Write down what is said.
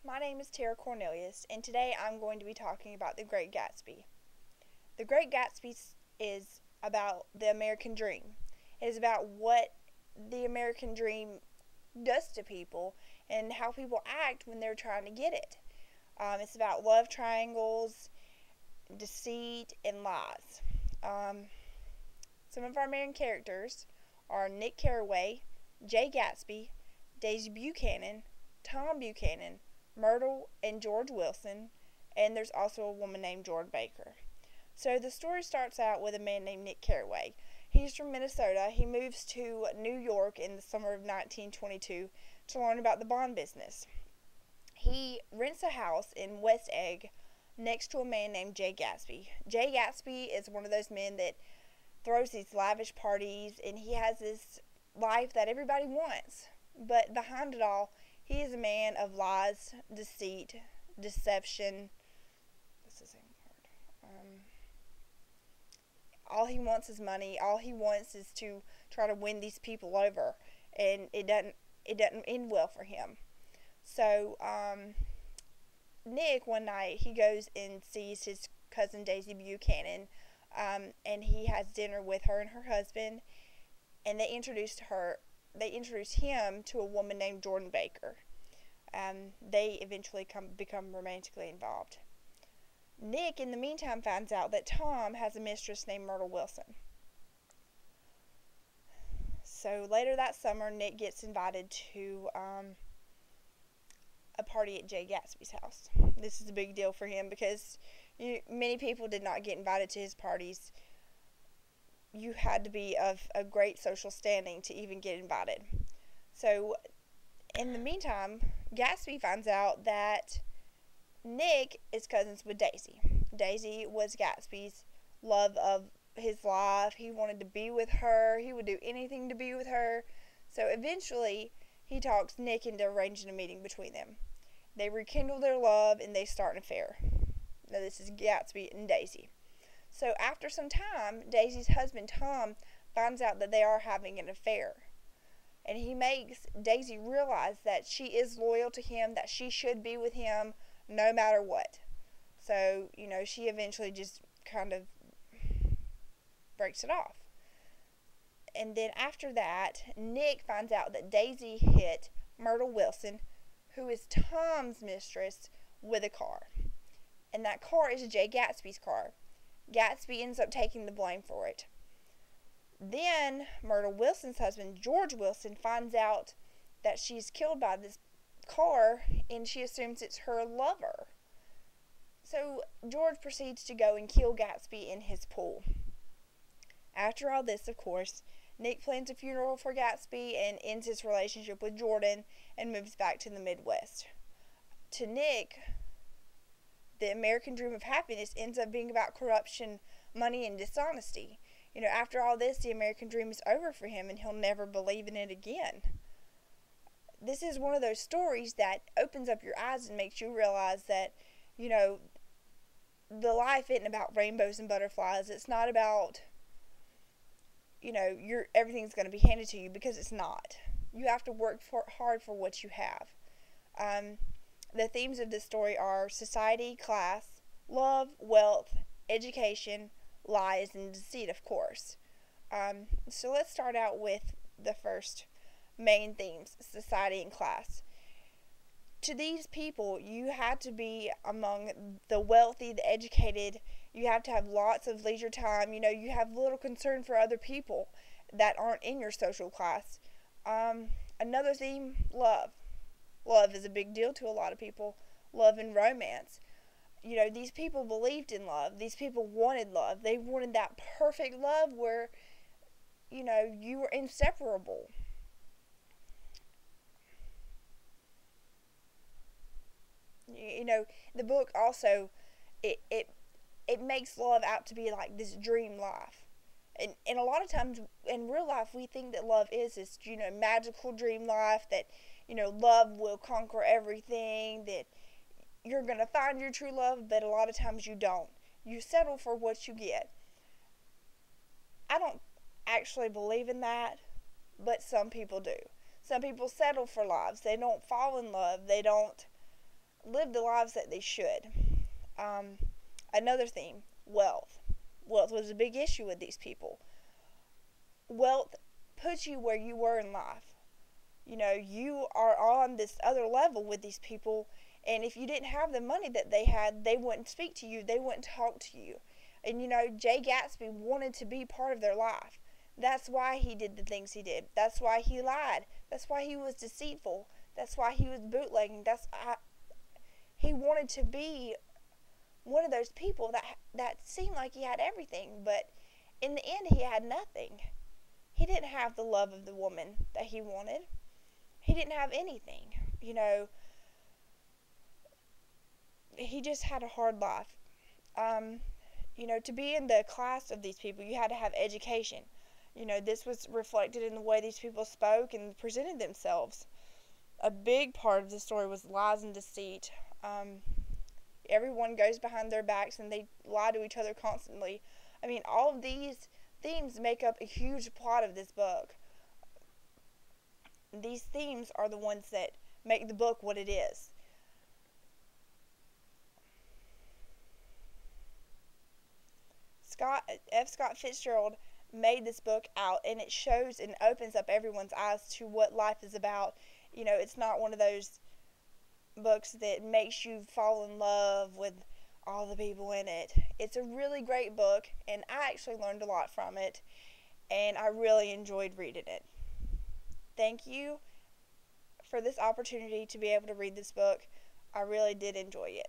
My name is Cornelius, and today I'm going to be talking about The Great Gatsby. The Great Gatsby is about the American dream. It is about what the American dream does to people and how people act when they're trying to get it. It's about love triangles, deceit, and lies. Some of our main characters are Nick Carraway, Jay Gatsby, Daisy Buchanan, Tom Buchanan, Myrtle, and George Wilson, and there's also a woman named Jordan Baker. So the story starts out with a man named Nick Carraway. He's from Minnesota. He moves to New York in the summer of 1922 to learn about the bond business. He rents a house in West Egg next to a man named Jay Gatsby. Jay Gatsby is one of those men that throws these lavish parties, and he has this life that everybody wants. But behind it all, he is a man of lies, deceit, deception. That's the same word. All he wants is money. All he wants is to try to win these people over, and it doesn't end well for him. So Nick, one night, he goes and sees his cousin Daisy Buchanan, and he has dinner with her and her husband, and they introduced him to a woman named Jordan Baker. They eventually become romantically involved. Nick, in the meantime, finds out that Tom has a mistress named Myrtle Wilson. So later that summer, Nick gets invited to a party at Jay Gatsby's house. This is a big deal for him because many people did not get invited to his parties. You had to be of a great social standing to even get invited. So in the meantime, Gatsby finds out that Nick is cousins with Daisy. Daisy was Gatsby's love of his life. He wanted to be with her. He would do anything to be with her. So eventually, he talks Nick into arranging a meeting between them. They rekindle their love and they start an affair. Now, this is Gatsby and Daisy. So after some time, Daisy's husband Tom finds out that they are having an affair. And he makes Daisy realize that she is loyal to him, that she should be with him no matter what. So, she eventually just kind of breaks it off. And then after that, Nick finds out that Daisy hit Myrtle Wilson, who is Tom's mistress, with a car. And that car is Jay Gatsby's car. Gatsby ends up taking the blame for it. Then Myrtle Wilson's husband, George Wilson, finds out that she's killed by this car, and she assumes it's her lover. So George proceeds to go and kill Gatsby in his pool. After all this, of course, Nick plans a funeral for Gatsby and ends his relationship with Jordan and moves back to the Midwest. To Nick, the American dream of happiness ends up being about corruption, money, and dishonesty. After all this, the American dream is over for him, and he'll never believe in it again. This is one of those stories that opens up your eyes and makes you realize that, the life isn't about rainbows and butterflies. It's not about, everything's going to be handed to you, because it's not. You have to work hard for what you have. The themes of this story are society, class, love, wealth, education, lies, and deceit, of course. So let's start out with the first main themes, society and class. To these people, you had to be among the wealthy, the educated. You have to have lots of leisure time. You have little concern for other people that aren't in your social class. Another theme, love. Love is a big deal to a lot of people. Love and romance. These people believed in love. These people wanted love. They wanted that perfect love where, you were inseparable. The book also, it makes love out to be like this dream life. And a lot of times in real life, we think that love is this, magical dream life, that, love will conquer everything, that you're going to find your true love, but a lot of times you don't. You settle for what you get. I don't actually believe in that, but some people do. Some people settle for lives. They don't fall in love. They don't live the lives that they should. Another theme, wealth. Wealth was a big issue with these people. Wealth puts you where you were in life. You are on this other level with these people, and if you didn't have the money that they had, they wouldn't speak to you, they wouldn't talk to you. And Jay Gatsby wanted to be part of their life. That's why he did the things he did. That's why he lied. That's why he was deceitful. That's why he was bootlegging. He wanted to be one of those people that seemed like he had everything, but in the end he had nothing. He didn't have the love of the woman that he wanted. He didn't have anything. He just had a hard life. To be in the class of these people, you had to have education. This was reflected in the way these people spoke and presented themselves. A big part of the story was lies and deceit. Everyone goes behind their backs and they lie to each other constantly. All of these themes make up a huge plot of this book. These themes are the ones that make the book what it is. Scott Fitzgerald made this book out, and it shows and opens up everyone's eyes to what life is about. It's not one of those books that makes you fall in love with all the people in it. It's a really great book, and I actually learned a lot from it, and I really enjoyed reading it. Thank you for this opportunity to be able to read this book. I really did enjoy it.